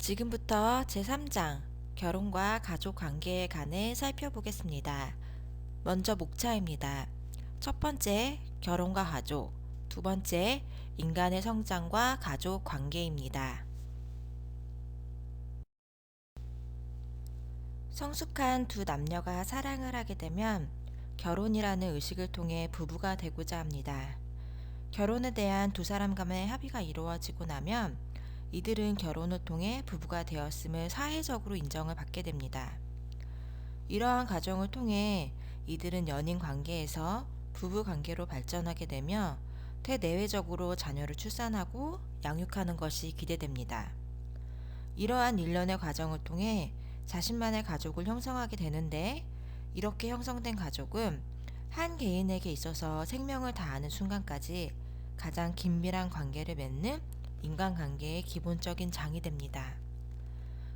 지금부터 제3장 결혼과 가족 관계에 관해 살펴보겠습니다. 먼저 목차입니다. 첫 번째, 결혼과 가족. 두 번째, 인간의 성장과 가족 관계입니다. 성숙한 두 남녀가 사랑을 하게 되면 결혼이라는 의식을 통해 부부가 되고자 합니다. 결혼에 대한 두 사람 간의 합의가 이루어지고 나면 이들은 결혼을 통해 부부가 되었음을 사회적으로 인정을 받게 됩니다. 이러한 과정을 통해 이들은 연인 관계에서 부부 관계로 발전하게 되며 대내외적으로 자녀를 출산하고 양육하는 것이 기대됩니다. 이러한 일련의 과정을 통해 자신만의 가족을 형성하게 되는데, 이렇게 형성된 가족은 한 개인에게 있어서 생명을 다하는 순간까지 가장 긴밀한 관계를 맺는 인간관계의 기본적인 장이 됩니다.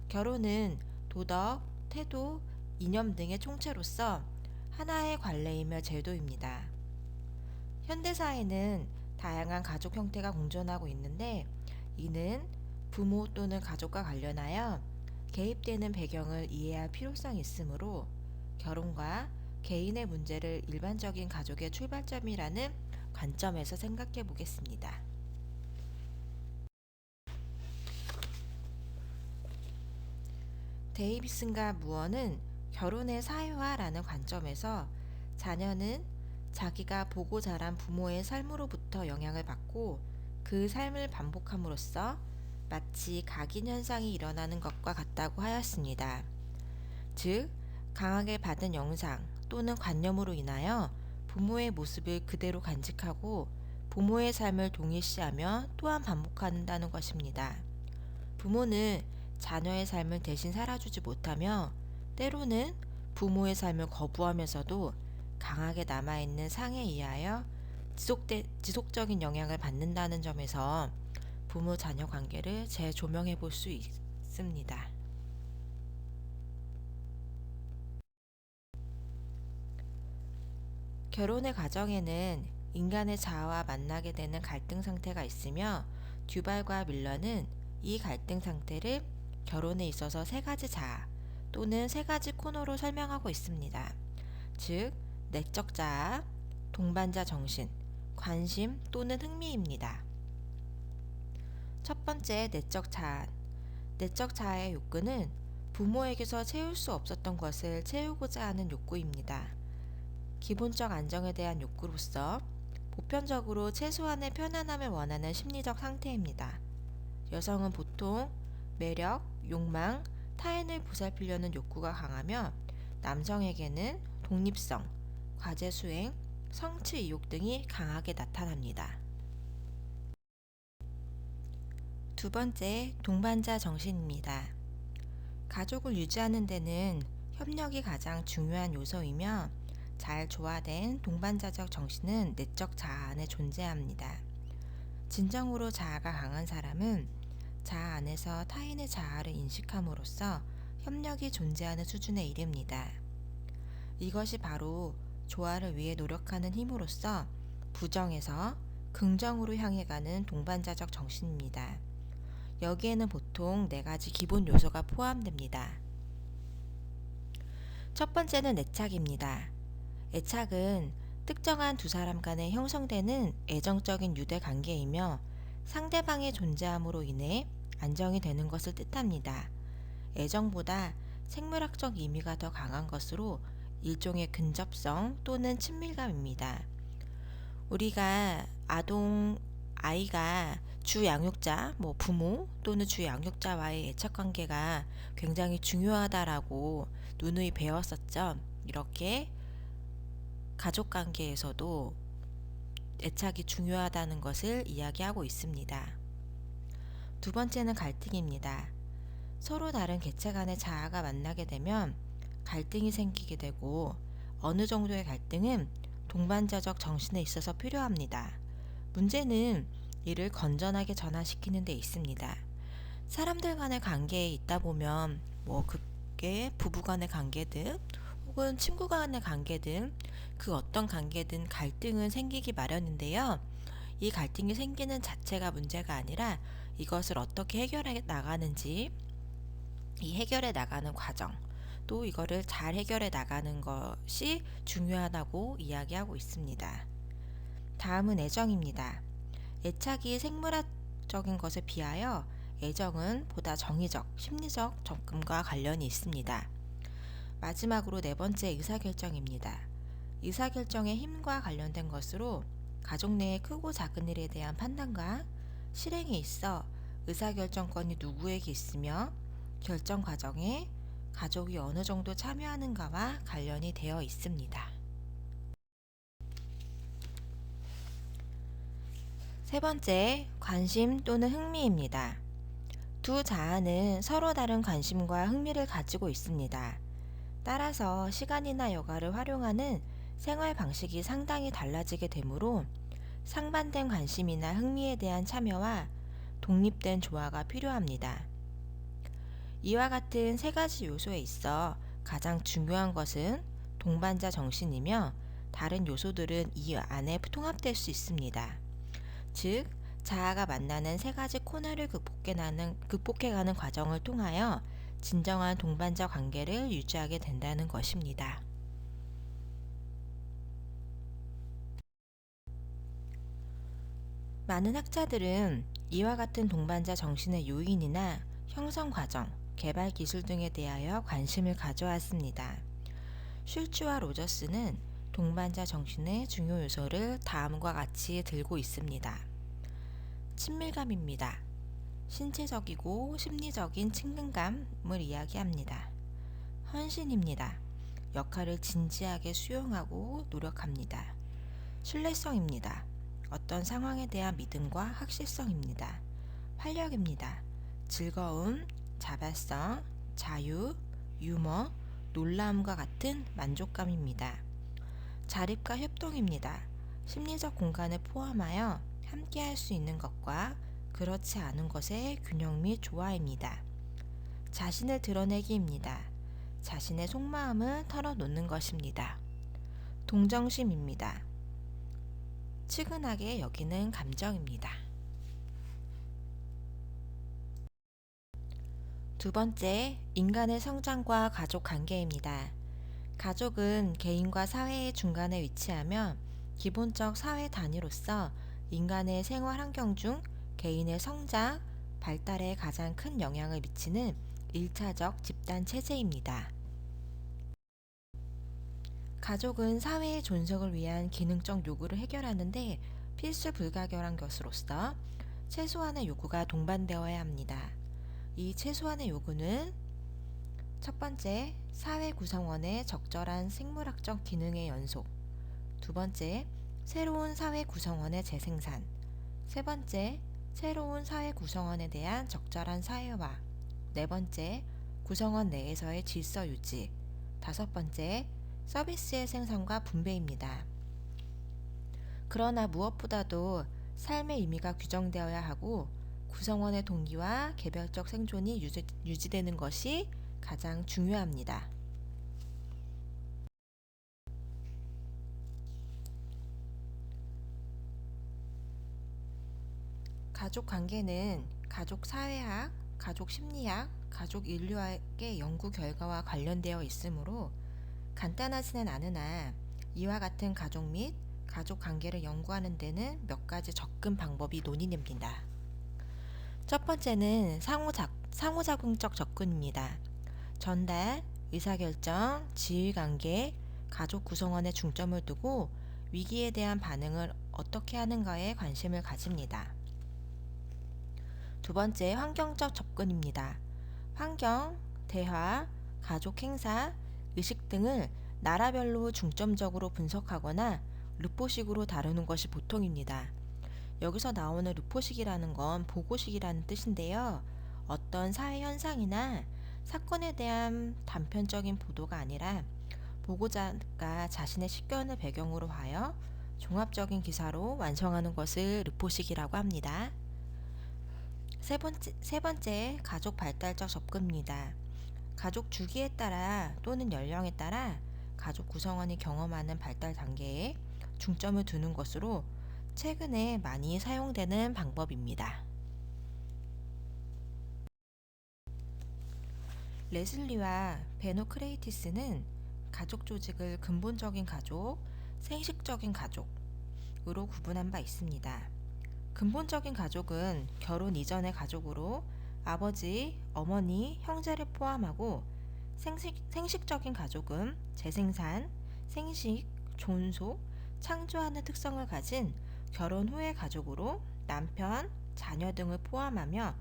결혼은 도덕, 태도, 이념 등의 총체로서 하나의 관례이며 제도입니다. 현대사회는 다양한 가족 형태가 공존하고 있는데, 이는 부모 또는 가족과 관련하여 개입되는 배경을 이해할 필요성이 있으므로 결혼과 개인의 문제를 일반적인 가족의 출발점이라는 관점에서 생각해 보겠습니다. 데이비슨과 무어는 결혼의 사회화라는 관점에서 자녀는 자기가 보고 자란 부모의 삶으로부터 영향을 받고 그 삶을 반복함으로써 마치 각인 현상이 일어나는 것과 같다고 하였습니다. 즉, 강하게 받은 영상 또는 관념으로 인하여 부모의 모습을 그대로 간직하고 부모의 삶을 동일시하며 또한 반복한다는 것입니다. 부모는 자녀의 삶을 대신 살아주지 못하며 때로는 부모의 삶을 거부하면서도 강하게 남아있는 상에 의하여 지속적인 영향을 받는다는 점에서 부모 자녀 관계를 재조명해 볼 수 있습니다. 결혼의 과정에는 인간의 자아와 만나게 되는 갈등 상태가 있으며, 듀발과 밀러는 이 갈등 상태를 결혼에 있어서 세 가지 자아 또는 세 가지 코너로 설명하고 있습니다. 즉, 내적 자아, 동반자 정신, 관심 또는 흥미입니다. 첫 번째, 내적 자아. 내적 자아의 욕구는 부모에게서 채울 수 없었던 것을 채우고자 하는 욕구입니다. 기본적 안정에 대한 욕구로서 보편적으로 최소한의 편안함을 원하는 심리적 상태입니다. 여성은 보통 매력, 욕망, 타인을 보살피려는 욕구가 강하며, 남성에게는 독립성, 과제 수행, 성취 의욕 등이 강하게 나타납니다. 두 번째, 동반자 정신입니다. 가족을 유지하는 데는 협력이 가장 중요한 요소이며, 잘 조화된 동반자적 정신은 내적 자아 안에 존재합니다. 진정으로 자아가 강한 사람은 자아 안에서 타인의 자아를 인식함으로써 협력이 존재하는 수준에 이릅니다. 이것이 바로 조화를 위해 노력하는 힘으로써 부정에서 긍정으로 향해 가는 동반자적 정신입니다. 여기에는 보통 네 가지 기본 요소가 포함됩니다. 첫 번째는 애착입니다. 애착은 특정한 두 사람 간에 형성되는 애정적인 유대 관계이며, 상대방의 존재함으로 인해 안정이 되는 것을 뜻합니다. 애정보다 생물학적 의미가 더 강한 것으로 일종의 근접성 또는 친밀감입니다. 우리가 아이가 주 양육자, 부모 또는 주 양육자와의 애착 관계가 굉장히 중요하다라고 누누이 배웠었죠. 이렇게 가족 관계에서도 애착이 중요하다는 것을 이야기하고 있습니다. 두 번째는 갈등입니다. 서로 다른 개체 간의 자아가 만나게 되면 갈등이 생기게 되고, 어느 정도의 갈등은 동반자적 정신에 있어서 필요합니다. 문제는 이를 건전하게 전환시키는 데 있습니다. 사람들 간의 관계에 있다 보면 그게 부부 간의 관계든 혹은 친구 간의 관계든 그 어떤 관계든 갈등은 생기기 마련인데요. 이 갈등이 생기는 자체가 문제가 아니라 이것을 어떻게 해결해 나가는지, 이 해결해 나가는 과정, 또 이거를 잘 해결해 나가는 것이 중요하다고 이야기하고 있습니다. 다음은 애정입니다. 애착이 생물학적인 것에 비하여 애정은 보다 정의적, 심리적 접근과 관련이 있습니다. 마지막으로 네 번째 의사결정입니다. 의사결정의 힘과 관련된 것으로 가족 내의 크고 작은 일에 대한 판단과 실행에 있어 의사결정권이 누구에게 있으며 결정 과정에 가족이 어느 정도 참여하는가와 관련이 되어 있습니다. 세 번째, 관심 또는 흥미입니다. 두 자아는 서로 다른 관심과 흥미를 가지고 있습니다. 따라서 시간이나 여가를 활용하는 생활 방식이 상당히 달라지게 되므로 상반된 관심이나 흥미에 대한 참여와 독립된 조화가 필요합니다. 이와 같은 세 가지 요소에 있어 가장 중요한 것은 동반자 정신이며 다른 요소들은 이 안에 통합될 수 있습니다. 즉, 자아가 만나는 세 가지 코너를 극복해가는 과정을 통하여 진정한 동반자 관계를 유지하게 된다는 것입니다. 많은 학자들은 이와 같은 동반자 정신의 요인이나 형성 과정, 개발 기술 등에 대하여 관심을 가져왔습니다. 슐츠와 로저스는 동반자 정신의 중요 요소를 다음과 같이 들고 있습니다. 친밀감입니다. 신체적이고 심리적인 친근감을 이야기합니다. 헌신입니다. 역할을 진지하게 수용하고 노력합니다. 신뢰성입니다. 어떤 상황에 대한 믿음과 확실성입니다. 활력입니다. 즐거움, 자발성, 자유, 유머, 놀라움과 같은 만족감입니다. 자립과 협동입니다. 심리적 공간을 포함하여 함께 할 수 있는 것과 그렇지 않은 것의 균형 및 조화입니다. 자신을 드러내기입니다. 자신의 속마음을 털어놓는 것입니다. 동정심입니다. 측은하게 여기는 감정입니다. 두 번째, 인간의 성장과 가족 관계입니다. 가족은 개인과 사회의 중간에 위치하며 기본적 사회 단위로서 인간의 생활 환경 중 개인의 성장, 발달에 가장 큰 영향을 미치는 1차적 집단 체제입니다. 가족은 사회의 존속을 위한 기능적 요구를 해결하는 데 필수 불가결한 것으로서 최소한의 요구가 동반되어야 합니다. 이 최소한의 요구는 첫 번째, 사회 구성원의 적절한 생물학적 기능의 연속. 두 번째, 새로운 사회 구성원의 재생산. 세 번째, 새로운 사회 구성원에 대한 적절한 사회화. 네 번째, 구성원 내에서의 질서 유지. 다섯 번째, 서비스의 생산과 분배입니다. 그러나 무엇보다도 삶의 의미가 규정되어야 하고 구성원의 동기와 개별적 생존이 유지되는 것이 가장 중요합니다. 가족 관계는 가족 사회학, 가족 심리학, 가족 인류학의 연구 결과와 관련되어 있으므로 간단하지는 않으나 이와 같은 가족 및 가족 관계를 연구하는 데는 몇 가지 접근 방법이 논의됩니다. 첫 번째는 상호작용적 접근입니다. 전달, 의사결정, 지휘관계, 가족 구성원에 중점을 두고 위기에 대한 반응을 어떻게 하는가에 관심을 가집니다. 두 번째, 환경적 접근입니다. 환경, 대화, 가족 행사, 의식 등을 나라별로 중점적으로 분석하거나 르포식으로 다루는 것이 보통입니다. 여기서 나오는 르포식이라는 건 보고식이라는 뜻인데요. 어떤 사회 현상이나 사건에 대한 단편적인 보도가 아니라 보고자가 자신의 식견을 배경으로 하여 종합적인 기사로 완성하는 것을 르포식이라고 합니다. 세 번째, 가족 발달적 접근입니다. 가족 주기에 따라 또는 연령에 따라 가족 구성원이 경험하는 발달 단계에 중점을 두는 것으로 최근에 많이 사용되는 방법입니다. 레슬리와 베노크레이티스는 가족 조직을 근본적인 가족, 생식적인 가족으로 구분한 바 있습니다. 근본적인 가족은 결혼 이전의 가족으로 아버지, 어머니, 형제를 포함하고 생식적인 가족은 재생산, 생식, 존속, 창조하는 특성을 가진 결혼 후의 가족으로 남편, 자녀 등을 포함하며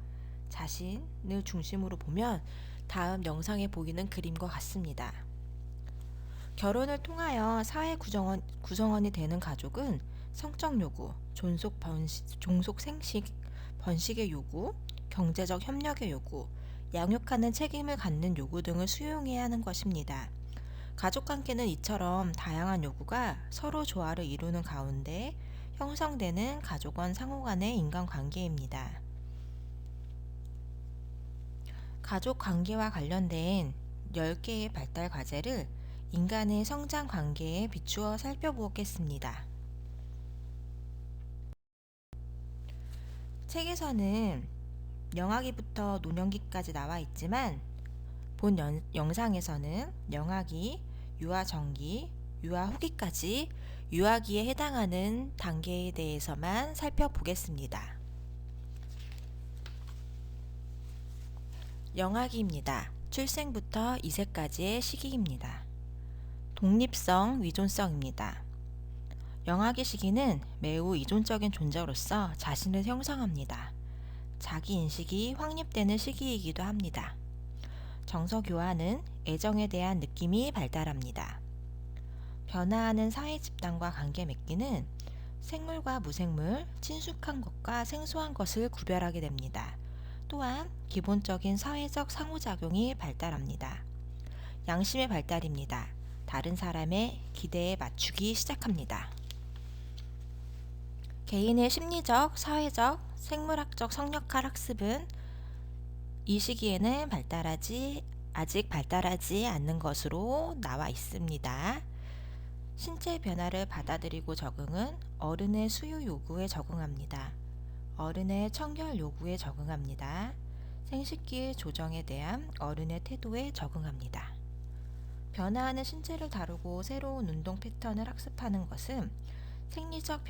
자신을 중심으로 보면 다음 영상에 보이는 그림과 같습니다. 결혼을 통하여 사회 구성원이 되는 가족은 성적 요구, 종속 생식, 번식의 요구, 경제적 협력의 요구, 양육하는 책임을 갖는 요구 등을 수용해야 하는 것입니다. 가족관계는 이처럼 다양한 요구가 서로 조화를 이루는 가운데 형성되는 가족 상호 간의 인간관계입니다. 가족관계와 관련된 10개의 발달 과제를 인간의 성장 관계에 비추어 살펴보겠습니다. 책에서는 영아기부터 노년기까지 나와 있지만 본 영상에서는 영아기, 유아전기, 유아후기까지 유아기에 해당하는 단계에 대해서만 살펴보겠습니다. 영아기입니다. 출생부터 2세까지의 시기입니다. 독립성, 위존성입니다. 영아기 시기는 매우 이존적인 존재로서 자신을 형성합니다. 자기인식이 확립되는 시기이기도 합니다. 정서교화는 애정에 대한 느낌이 발달합니다. 변화하는 사회 집단과 관계 맺기는 생물과 무생물, 친숙한 것과 생소한 것을 구별하게 됩니다. 또한 기본적인 사회적 상호작용이 발달합니다. 양심의 발달입니다. 다른 사람의 기대에 맞추기 시작합니다. 개인의 심리적, 사회적, 생물학적 성역할 학습은 이 시기에는 아직 발달하지 않는 것으로 나와 있습니다. 신체 변화를 받아들이고 적응은 어른의 수유 요구에 적응합니다. 어른의 청결 요구에 적응합니다. 생식기의 조정에 대한 어른의 태도에 적응합니다. 변화하는 신체를 다루고 새로운 운동 패턴을 학습하는 것은 생리적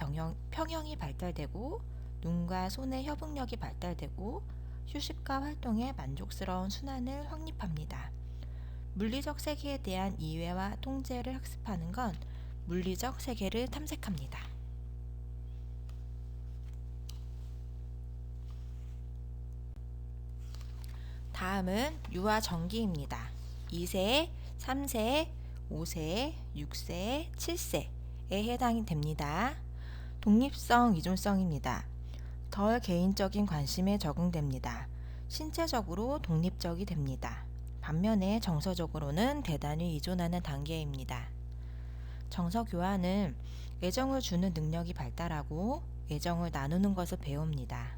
평형이 발달되고 눈과 손의 협응력이 발달되고 휴식과 활동에 만족스러운 순환을 확립합니다. 물리적 세계에 대한 이해와 통제를 학습하는 건 물리적 세계를 탐색합니다. 다음은 유아전기입니다. 2세, 3세, 5세, 6세, 7세에 해당이 됩니다. 독립성, 의존성입니다. 덜 개인적인 관심에 적응됩니다. 신체적으로 독립적이 됩니다. 반면에 정서적으로는 대단히 의존하는 단계입니다. 정서교환은 애정을 주는 능력이 발달하고 애정을 나누는 것을 배웁니다.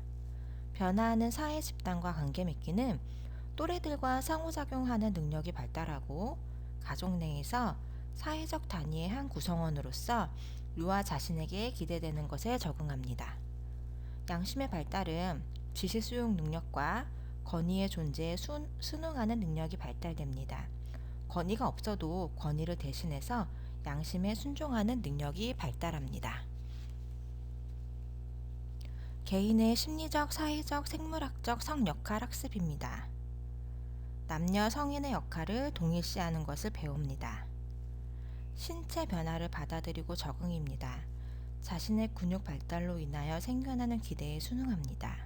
변화하는 사회 집단과 관계 맺기는 또래들과 상호작용하는 능력이 발달하고 가족 내에서 사회적 단위의 한 구성원으로서 유아 자신에게 기대되는 것에 적응합니다. 양심의 발달은 지시 수용 능력과 권위의 존재에 순응하는 능력이 발달됩니다. 권위가 없어도 권위를 대신해서 양심에 순종하는 능력이 발달합니다. 개인의 심리적, 사회적, 생물학적 성역할 학습입니다. 남녀 성인의 역할을 동일시하는 것을 배웁니다. 신체 변화를 받아들이고 적응입니다. 자신의 근육 발달로 인하여 생겨나는 기대에 순응합니다.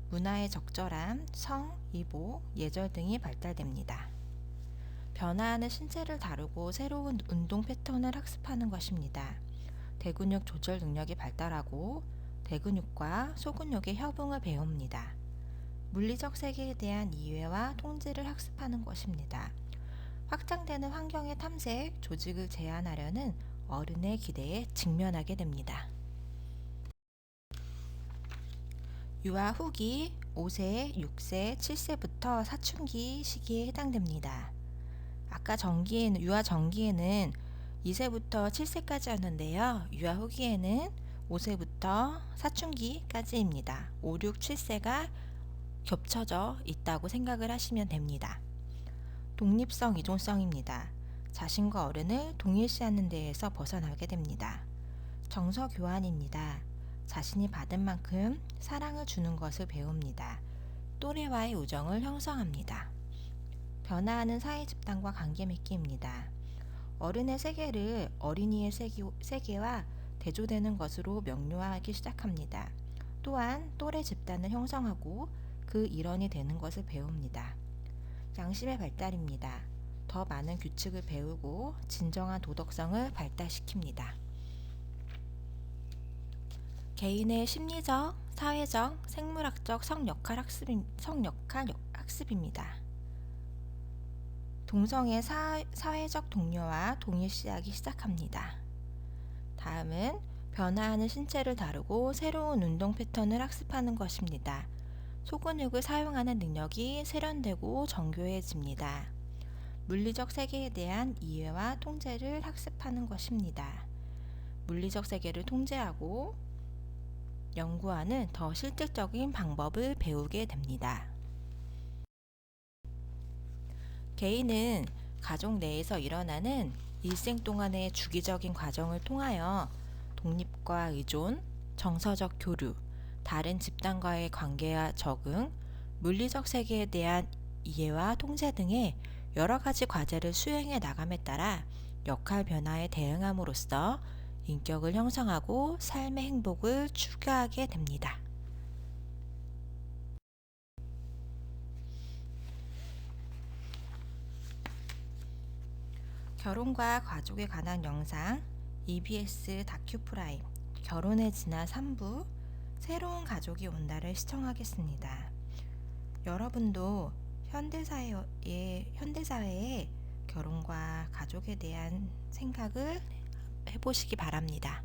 문화의 적절함, 성, 이복, 예절 등이 발달됩니다. 변화하는 신체를 다루고 새로운 운동 패턴을 학습하는 것입니다. 대근육 조절 능력이 발달하고 대근육과 소근육의 협응을 배웁니다. 물리적 세계에 대한 이해와 통제를 학습하는 것입니다. 확장되는 환경의 탐색, 조직을 제한하려는 어른의 기대에 직면하게 됩니다. 유아 후기 5세, 6세, 7세부터 사춘기 시기에 해당됩니다. 아까 유아 전기에는 2세부터 7세까지였는데요. 유아 후기에는 5세부터 사춘기까지입니다. 5, 6, 7세가 겹쳐져 있다고 생각을 하시면 됩니다. 독립성 이존성입니다. 자신과 어른을 동일시하는 데에서 벗어나게 됩니다. 정서 교환입니다. 자신이 받은 만큼 사랑을 주는 것을 배웁니다. 또래와의 우정을 형성합니다. 변화하는 사회 집단과 관계 맺기입니다. 어른의 세계를 어린이의 세계와 대조되는 것으로 명료하기 시작합니다. 또한 또래 집단을 형성하고 그 일원이 되는 것을 배웁니다. 양심의 발달입니다. 더 많은 규칙을 배우고 진정한 도덕성을 발달시킵니다. 개인의 심리적, 사회적, 생물학적 성역할 학습입니다. 동성애 사회적 동료와 동일시하기 시작합니다. 다음은 변화하는 신체를 다루고 새로운 운동 패턴을 학습하는 것입니다. 소근육을 사용하는 능력이 세련되고 정교해집니다. 물리적 세계에 대한 이해와 통제를 학습하는 것입니다. 물리적 세계를 통제하고 연구하는 더 실질적인 방법을 배우게 됩니다. 개인은 가족 내에서 일어나는 일생 동안의 주기적인 과정을 통하여 독립과 의존, 정서적 교류, 다른 집단과의 관계와 적응, 물리적 세계에 대한 이해와 통제 등의 여러 가지 과제를 수행해 나감에 따라 역할 변화에 대응함으로써 인격을 형성하고 삶의 행복을 추구하게 됩니다. 결혼과 가족에 관한 영상 EBS 다큐프라임 결혼의 진화 3부 새로운 가족이 온다를 시청하겠습니다. 여러분도 현대사회의 결혼과 가족에 대한 생각을 해보시기 바랍니다.